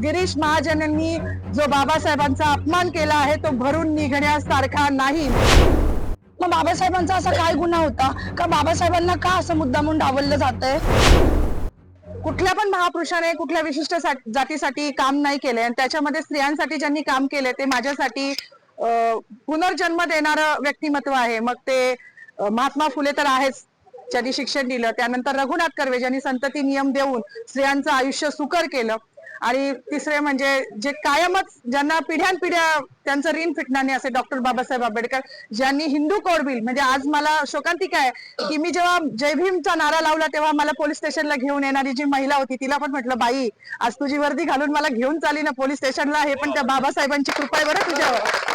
गिरीश महाजनांनी जो बाबासाहेबांचा अपमान केला आहे तो भरून निघण्यासारखा नाही। मग बाबासाहेबांचा असा काय गुन्हा होता का बाबासाहेबांना का असं मुद्दामून डावललं जातंय? कुठल्या पण महापुरुषाने कुठल्या विशिष्ट जातीसाठी काम नाही केले आणि त्याच्यामध्ये स्त्रियांसाठी ज्यांनी काम केले ते माझ्यासाठी पुनर्जन्म देणारं व्यक्तिमत्व आहे। मग ते महात्मा फुले तर आहेच, ज्यांनी शिक्षण दिलं, त्यानंतर रघुनाथ कर्वे ज्यांनी संतती नियम देऊन स्त्रियांचं आयुष्य सुकर केलं, आणि तिसरे म्हणजे जे कायमच ज्यांना पिढ्यानपिढ्या त्यांचं ऋण फिटणार नाही असे डॉक्टर बाबासाहेब आंबेडकर, ज्यांनी हिंदू कोड बिल, म्हणजे आज मला शोकांतिका आहे की मी जेव्हा जय भीमचा नारा लावला तेव्हा मला पोलीस स्टेशनला घेऊन येणारी जी महिला होती तिला पण म्हटलं, बाई आज तुझी वर्दी घालून मला घेऊन चाली ना पोलीस स्टेशनला, हे पण त्या बाबासाहेबांची कृपा आहे बरं तुझ्यावर।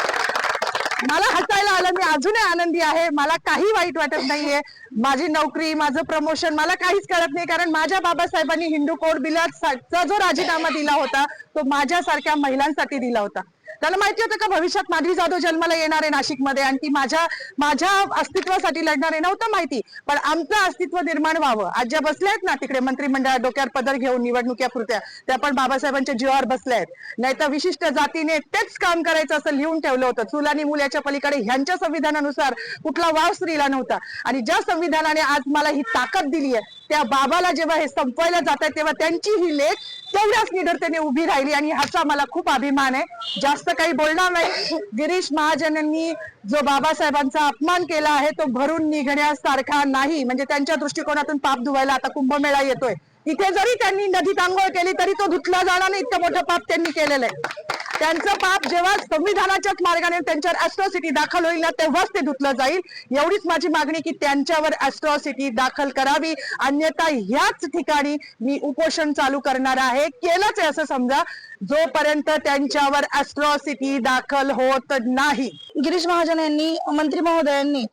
मला हसायला आलं, मी अजूनही आनंदी आहे, मला काही वाईट वाटत नाहीये। माझी नोकरी, माझं प्रमोशन मला काहीच कळत नाही, कारण माझ्या बाबासाहेबांनी हिंदू कोड बिलाचा जो राजीनामा दिला होता तो माझ्यासारख्या महिलांसाठी दिला होता। त्याला माहिती होतं का भविष्यात माधवी जाधव जन्माला येणार आहे नाशिकमध्ये आणि ती माझ्या अस्तित्वासाठी लढणार आहे? नव्हतं माहिती, पण आमचं अस्तित्व निर्माण व्हावं। आज ज्या बसल्या आहेत ना तिकडे मंत्रिमंडळात डोक्यावर पदर घेऊन निवडणुकीपुरत्या, त्या पण बाबासाहेबांच्या जीवावर बसल्या आहेत। नाही तर विशिष्ट जातीने तेच काम करायचं असं लिहून ठेवलं होतं। चूल आणि मूल याच्या पलीकडे ह्यांच्या संविधानानुसार कुठला वाव स्त्रीला नव्हता, आणि ज्या संविधानाने आज मला ही ताकद दिली आहे त्या बाबाला जेव्हा हे संपवायला जात आहे तेव्हा त्यांची ही लेख तेवढ्याच निडरतेने उभी राहिली, आणि ह्याचा मला खूप अभिमान आहे। जास्त काही बोलणार नाही। गिरीश महाजनांनी जो बाबासाहेबांचा अपमान केला आहे तो भरून निघण्यासारखा नाही, म्हणजे त्यांच्या दृष्टिकोनातून पाप धुवायला आता कुंभमेळा येतोय, तिथे जरी त्यांनी नदीत आंघोळ केली तरी तो धुतला जाणार नाही, इतकं मोठं पाप त्यांनी केलेलं आहे। त्यांचं पाप जेव्हा संविधानाच्याच मार्गाने त्यांच्यावर ॲट्रॉसिटी दाखल होईल ना तेव्हाच ते धुतलं जाईल। एवढीच माझी मागणी की त्यांच्यावर ॲट्रॉसिटी दाखल करावी, अन्यथा ह्याच ठिकाणी मी उपोषण चालू करणार आहे। केलंच आहे असं समजा, जोपर्यंत त्यांच्यावर ॲट्रॉसिटी दाखल होत नाही। गिरीश महाजन यांनी, मंत्री महोदयांनी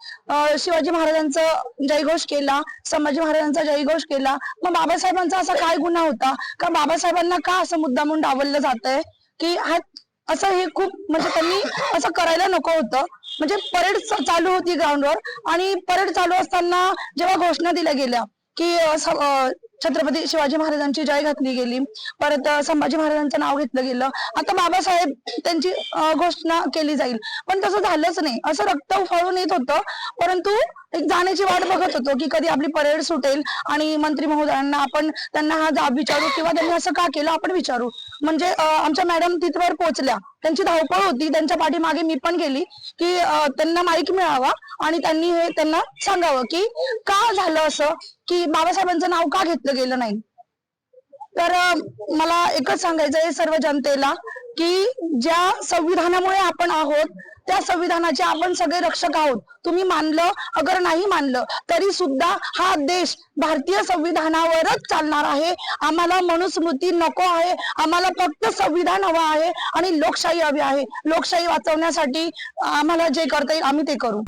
शिवाजी महाराजांचा जयघोष केला, संभाजी महाराजांचा जयघोष केला। मग बाबासाहेबांचा असा काय गुन्हा होता का बाबासाहेबांना का असं मुद्दामून डावललं जातंय की असं हे खूप, म्हणजे त्यांनी असं करायला नको होतं। म्हणजे परेड चालू होती ग्राउंडवर, आणि परेड चालू असताना जेव्हा घोषणा दिल्या गेल्या की छत्रपती शिवाजी महाराजांची जय घातली गेली, परत संभाजी महाराजांचं नाव घेतलं गेलं, आता बाबासाहेब त्यांची घोषणा केली जाईल, पण तसं झालंच नाही। असं रक्त उफाळून येत होतं, परंतु एक जाण्याची वाट बघत होतो की कधी आपली परेड सुटेल आणि मंत्री महोदयांना आपण त्यांना हा जाब विचारू किंवा त्यांनी असं का केलं आपण विचारू। म्हणजे आमच्या मॅडम तिथवर पोहोचल्या, त्यांची धावपळ होती, त्यांच्या पाठीमागे मी पण गेली की त्यांना माईक मिळावा आणि त्यांनी हे त्यांना सांगावं की का झालं असं, की बाबासाहेबांचं नाव का घेतलं गेलं नाही। तर मला एकच सांगायचं आहे सर्व जनतेला की ज्या संविधानामुळे आपण आहोत त्या संविधानाचे आपण सगळे रक्षक आहोत। तुम्ही मानलं अगर नाही मानलं तरी सुद्धा हा देश भारतीय संविधानावरच चालणार आहे। आम्हाला मनुस्मृती नको आहे, आम्हाला फक्त संविधान हवं आहे आणि लोकशाही हवी आहे। लोकशाही वाचवण्यासाठी आम्हाला जे करता येईल आम्ही ते करू।